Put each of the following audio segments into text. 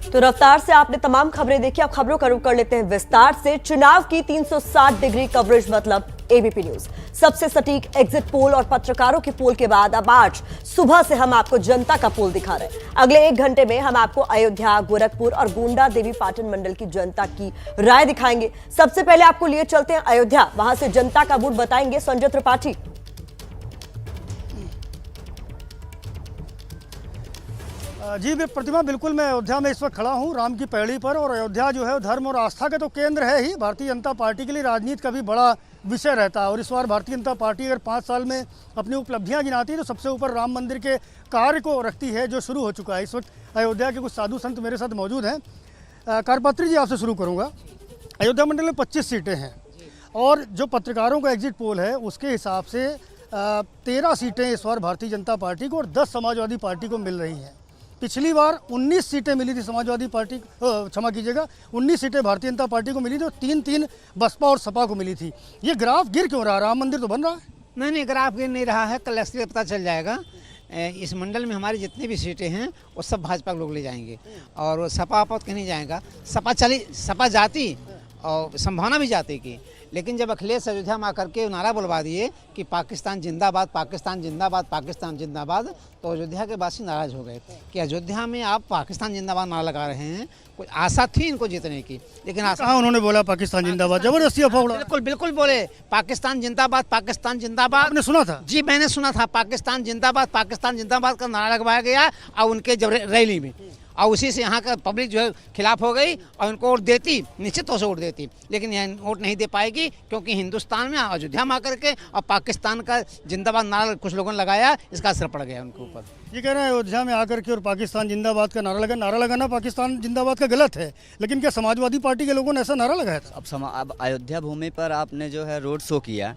तो रफ्तार से आपने तमाम खबरें देखी। अब खबरों का रुख कर लेते हैं विस्तार से। चुनाव की 360 डिग्री कवरेज मतलब एबीपी न्यूज। सबसे सटीक एग्जिट पोल और पत्रकारों के पोल के बाद अब आज सुबह से हम आपको जनता का पोल दिखा रहे हैं। अगले 1 घंटे में हम आपको अयोध्या, गोरखपुर और गोंडा देवी पाटन मंडल की जनता की राय दिखाएंगे। सबसे पहले आपको लिए चलते हैं अयोध्या, वहां से जनता का मूड बताएंगे संजय त्रिपाठी। जी प्रतिमा, बिल्कुल मैं अयोध्या में इस वक्त खड़ा हूँ राम की पैड़ी पर। और अयोध्या जो है धर्म और आस्था का तो केंद्र है ही। भारतीय जनता पार्टी के लिए राजनीति का भी बड़ा विषय रहता है। और इस बार भारतीय जनता पार्टी अगर 5 साल में अपनी उपलब्धियां गिनाती है तो सबसे ऊपर राम मंदिर के कार्य को रखती है जो शुरू हो चुका है। इस वक्त अयोध्या के कुछ साधु संत मेरे साथ मौजूद हैं। कारपात्री जी, आपसे शुरू करूँगा। अयोध्या मंडल में 25 सीटें हैं और जो पत्रकारों का एग्जिट पोल है उसके हिसाब से 13 सीटें इस बार भारतीय जनता पार्टी को और 10 समाजवादी पार्टी को मिल रही हैं। पिछली बार 19 सीटें मिली थी समाजवादी पार्टी, क्षमा कीजिएगा, 19 सीटें भारतीय जनता पार्टी को मिली थी और 3-3 बसपा और सपा को मिली थी। ये ग्राफ गिर क्यों रहा? राम मंदिर तो बन रहा है। नहीं, ग्राफ गिर नहीं रहा है। कल असली पता चल जाएगा। इस मंडल में हमारी जितनी भी सीटें हैं वो सब भाजपा के लोग ले जाएंगे और सपा आपत कहीं नहीं जाएगा। सपा जाती और संभावना भी जाती की, लेकिन जब अखिलेश अयोध्या में आकर के नारा बुलवा दिए कि पाकिस्तान जिंदाबाद, पाकिस्तान जिंदाबाद, पाकिस्तान जिंदाबाद, तो अयोध्या के वासी नाराज हो गए कि अयोध्या में आप पाकिस्तान जिंदाबाद नारा लगा रहे हैं। कुछ आशा थी इनको जीतने की, लेकिन आशा उन्होंने बोला पाकिस्तान जिंदाबाद, जबरदस्ती अफवाह उड़ा। बिल्कुल बोले पाकिस्तान जिंदाबाद, पाकिस्तान जिंदाबाद। आपने सुना था? जी, मैंने सुना था। पाकिस्तान जिंदाबाद का नारा लगवाया गया और उनके जब रैली में, और उसी से यहाँ का पब्लिक जो है खिलाफ हो गई और उनको वोट देती, निश्चित तौर से वोट देती, लेकिन यह वोट नहीं दे पाएगी क्योंकि हिंदुस्तान में अयोध्या में आकर के और पाकिस्तान का जिंदाबाद नारा कुछ लोगों ने लगाया, इसका असर पड़ गया उनके ऊपर। ये कह रहे हैं अयोध्या में आकर के और पाकिस्तान जिंदाबाद का नारा लगाना पाकिस्तान जिंदाबाद का गलत है, लेकिन क्या समाजवादी पार्टी के लोगों ने ऐसा नारा लगाया था? अब अयोध्या भूमि पर आपने जो है रोड शो किया।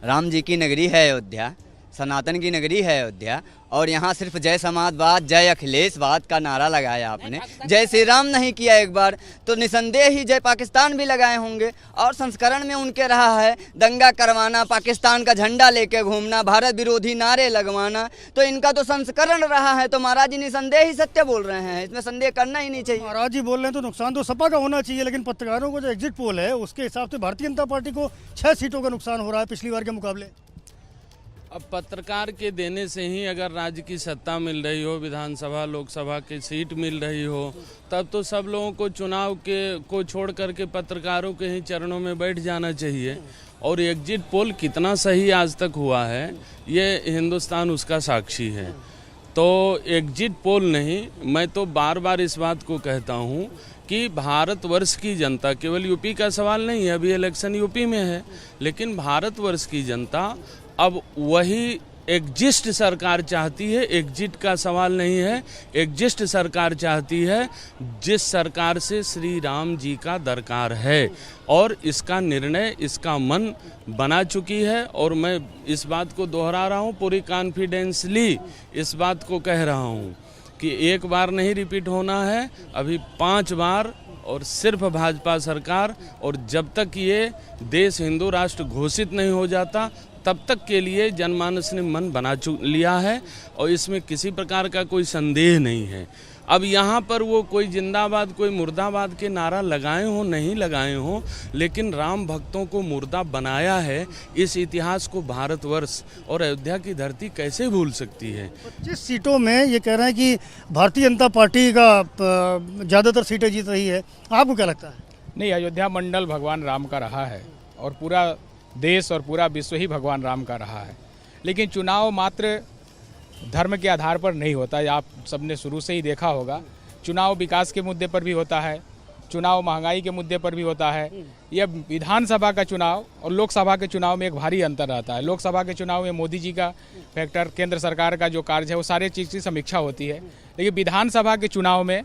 राम जी की नगरी है अयोध्या, सनातन की नगरी है अयोध्या, और यहाँ सिर्फ जय समाजवाद, जय अखिलेशवाद का नारा लगाया आपने। जय श्री राम नहीं किया एक बार, तो निसंदेह ही जय पाकिस्तान भी लगाए होंगे। और संस्करण में उनके रहा है दंगा करवाना, पाकिस्तान का झंडा लेके घूमना, भारत विरोधी नारे लगवाना, तो इनका तो संस्करण रहा है। तो महाराज जी निसंदेह ही सत्य बोल रहे हैं, इसमें संदेह करना ही नहीं चाहिए। महाराज जी बोल रहे हैं तो नुकसान तो सपा का होना चाहिए, लेकिन पत्रकारों को जो एग्जिट पोल है उसके हिसाब से भारतीय जनता पार्टी को 6 सीटों का नुकसान हो रहा है पिछली बार के मुकाबले। अब पत्रकार के देने से ही अगर राज्य की सत्ता मिल रही हो, विधानसभा लोकसभा की सीट मिल रही हो, तब तो सब लोगों को चुनाव को छोड़ करके पत्रकारों के ही चरणों में बैठ जाना चाहिए। और एग्जिट पोल कितना सही आज तक हुआ है, ये हिंदुस्तान उसका साक्षी है। तो एग्जिट पोल नहीं, मैं तो बार बार इस बात को कहता हूँ कि भारतवर्ष की जनता, केवल यूपी का सवाल नहीं है, अभी इलेक्शन यूपी में है, लेकिन भारतवर्ष की जनता अब वही एग्जिस्ट सरकार चाहती है। एग्जिट का सवाल नहीं है, एग्जिस्ट सरकार चाहती है जिस सरकार से श्री राम जी का दरकार है, और इसका निर्णय, इसका मन बना चुकी है। और मैं इस बात को दोहरा रहा हूँ, पूरी कॉन्फिडेंसली इस बात को कह रहा हूँ कि एक बार नहीं रिपीट होना है, अभी 5 बार, और सिर्फ भाजपा सरकार। और जब तक ये देश हिंदू राष्ट्र घोषित नहीं हो जाता तब तक के लिए जनमानस ने मन बना लिया है, और इसमें किसी प्रकार का कोई संदेह नहीं है। अब यहाँ पर वो कोई जिंदाबाद, कोई मुर्दाबाद के नारा लगाए हों नहीं लगाए हों, लेकिन राम भक्तों को मुर्दा बनाया है। इस इतिहास को भारतवर्ष और अयोध्या की धरती कैसे भूल सकती है? 25 सीटों में ये कह रहे हैं कि भारतीय जनता पार्टी का ज़्यादातर सीटें जीत रही है, आपको क्या लगता है? नहीं, अयोध्या मंडल भगवान राम का रहा है और पूरा देश और पूरा विश्व ही भगवान राम का रहा है। लेकिन चुनाव मात्र धर्म के आधार पर नहीं होता है। आप सबने शुरू से ही देखा होगा, चुनाव विकास के मुद्दे पर भी होता है, चुनाव महंगाई के मुद्दे पर भी होता है। यह विधानसभा का चुनाव और लोकसभा के चुनाव में एक भारी अंतर रहता है। लोकसभा के चुनाव में मोदी जी का फैक्टर, केंद्र सरकार का जो कार्य है, वो सारे चीज़ की समीक्षा होती है। लेकिन विधानसभा के चुनाव में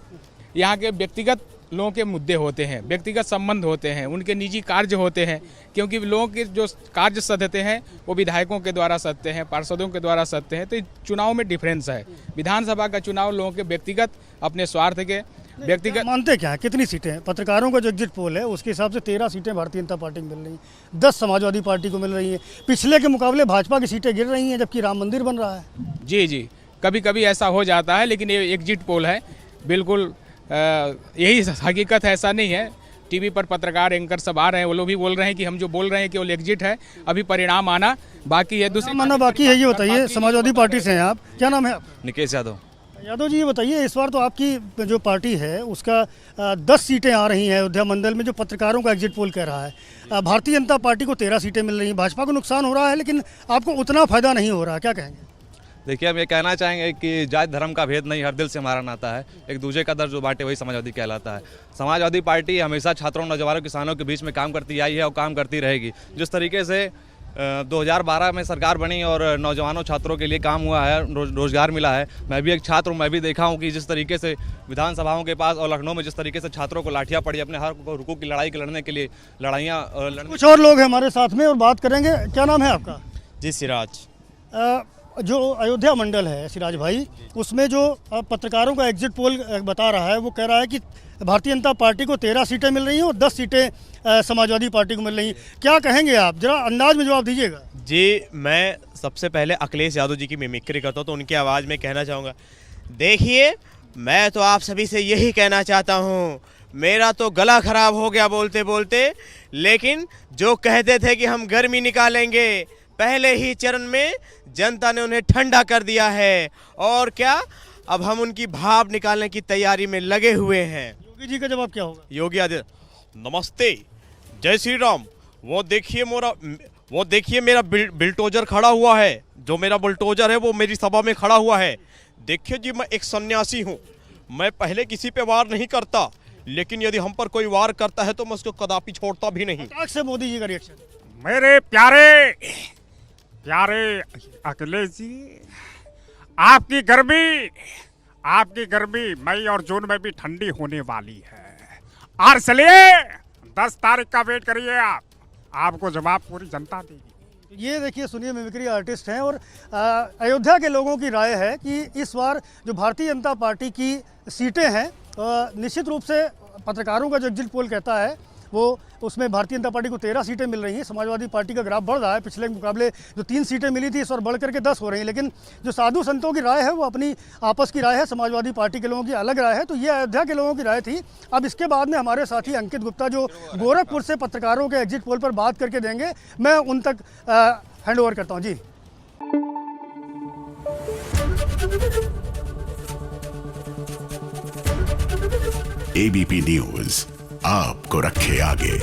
यहाँ के व्यक्तिगत लोगों के मुद्दे होते हैं, व्यक्तिगत संबंध होते हैं, उनके निजी कार्य होते हैं, क्योंकि लोगों के जो कार्य सधते हैं वो विधायकों के द्वारा सधते हैं, पार्षदों के द्वारा सधते हैं। तो चुनाव में डिफरेंस है। विधानसभा का चुनाव लोगों के व्यक्तिगत, अपने स्वार्थ के व्यक्तिगत। मानते क्या है, कितनी सीटें हैं? पत्रकारों का जो एग्जिट पोल है उसके हिसाब से 13 सीटें भारतीय जनता पार्टी को मिल रही हैं, 10 समाजवादी पार्टी को मिल रही हैं। पिछले के मुकाबले भाजपा की सीटें गिर रही हैं, जबकि राम मंदिर बन रहा है। जी, कभी कभी ऐसा हो जाता है, लेकिन ये एग्जिट पोल है, बिल्कुल यही हकीकत है, ऐसा नहीं है। टीवी पर पत्रकार एंकर सब आ रहे हैं, वो लोग भी बोल रहे हैं कि हम जो बोल रहे हैं केवल एग्जिट है, अभी परिणाम आना बाकी है। दूसरी माना बाकी है, ये बताइए, समाजवादी पार्टी से हैं आप, क्या नाम है आपका? निकेश यादव। यादव जी, ये बताइए, इस बार तो आपकी जो पार्टी है उसका 10 सीटें आ रही हैं अयोध्या मंडल में, जो पत्रकारों का एग्जिट पोल कह रहा है। भारतीय जनता पार्टी को 13 सीटें मिल रही हैं, भाजपा को नुकसान हो रहा है, लेकिन आपको उतना फायदा नहीं हो रहा, क्या कहेंगे? देखिए, हम ये कहना चाहेंगे कि जात धर्म का भेद नहीं, हर दिल से हमारा नाता है। एक दूसरे का दर्द जो बांटे वही समाजवादी कहलाता है। समाजवादी पार्टी हमेशा छात्रों, नौजवानों, किसानों के बीच में काम करती आई है और काम करती रहेगी। जिस तरीके से 2012 में सरकार बनी और नौजवानों, छात्रों के लिए काम हुआ है, रोजगार मिला है। मैं भी एक छात्र हूँ, मैं भी देखा हूँ कि जिस तरीके से विधानसभाओं के पास और लखनऊ में जिस तरीके से छात्रों को लाठियाँ पड़ी अपने हक हुकूक की लड़ाई लड़ने के लिए, लड़ाइयाँ कुछ और लोग हैं हमारे साथ में और बात करेंगे। क्या नाम है आपका? जी, सिराज। जो अयोध्या मंडल है सिराज भाई, उसमें जो पत्रकारों का एग्जिट पोल बता रहा है, वो कह रहा है कि भारतीय जनता पार्टी को 13 सीटें मिल रही हैं और 10 सीटें समाजवादी पार्टी को मिल रही हैं। क्या कहेंगे आप? जरा अंदाज में जवाब दीजिएगा। जी, मैं सबसे पहले अखिलेश यादव जी की मिमिक्री करता हूँ, तो उनकी आवाज़ में कहना चाहूँगा। देखिए, मैं तो आप सभी से यही कहना चाहता हूँ, मेरा तो गला खराब हो गया बोलते बोलते, लेकिन जो कहते थे कि हम गर्मी निकालेंगे, पहले ही चरण में जनता ने उन्हें ठंडा कर दिया है। और क्या, अब हम उनकी भाप निकालने की तैयारी में लगे हुए हैं। योगी जी का जवाब क्या होगा? योगी आदित्य, नमस्ते, जय श्री राम। वो देखिए मेरा बुलडोजर खड़ा हुआ है। जो मेरा बुलडोजर है वो मेरी सभा में खड़ा हुआ है। देखिए जी, मैं एक सन्यासी हूँ, मैं पहले किसी पे वार नहीं करता, लेकिन यदि हम पर कोई वार करता है तो मैं उसको कदापि छोड़ता भी नहीं। फटाक से मोदी जी का रिएक्शन। मेरे प्यारे अखिलेश जी, आपकी गर्मी मई और जून में भी ठंडी होने वाली है। और चलिए 10 तारीख का वेट करिए, आपको जवाब पूरी जनता देगी। ये देखिए, सुनिए, मिमिक्री आर्टिस्ट हैं और अयोध्या के लोगों की राय है कि इस बार जो भारतीय जनता पार्टी की सीटें हैं, निश्चित रूप से पत्रकारों का जो एग्जिट पोल कहता है वो, उसमें भारतीय जनता पार्टी को 13 सीटें मिल रही हैं। समाजवादी पार्टी का ग्राफ बढ़ रहा है, पिछले मुकाबले जो 3 सीटें मिली थी इस बार बढ़ करके 10 हो रही हैं। लेकिन जो साधु संतों की राय है वो अपनी आपस की राय है, समाजवादी पार्टी के लोगों की अलग राय है। तो ये अयोध्या के लोगों की राय थी। अब इसके बाद में हमारे साथी अंकित गुप्ता जो गोरखपुर से पत्रकारों के एग्जिट पोल पर बात करके देंगे, मैं उन तक हैंड ओवर करता हूँ। जी, एबीपी न्यूज आपको रखे आगे।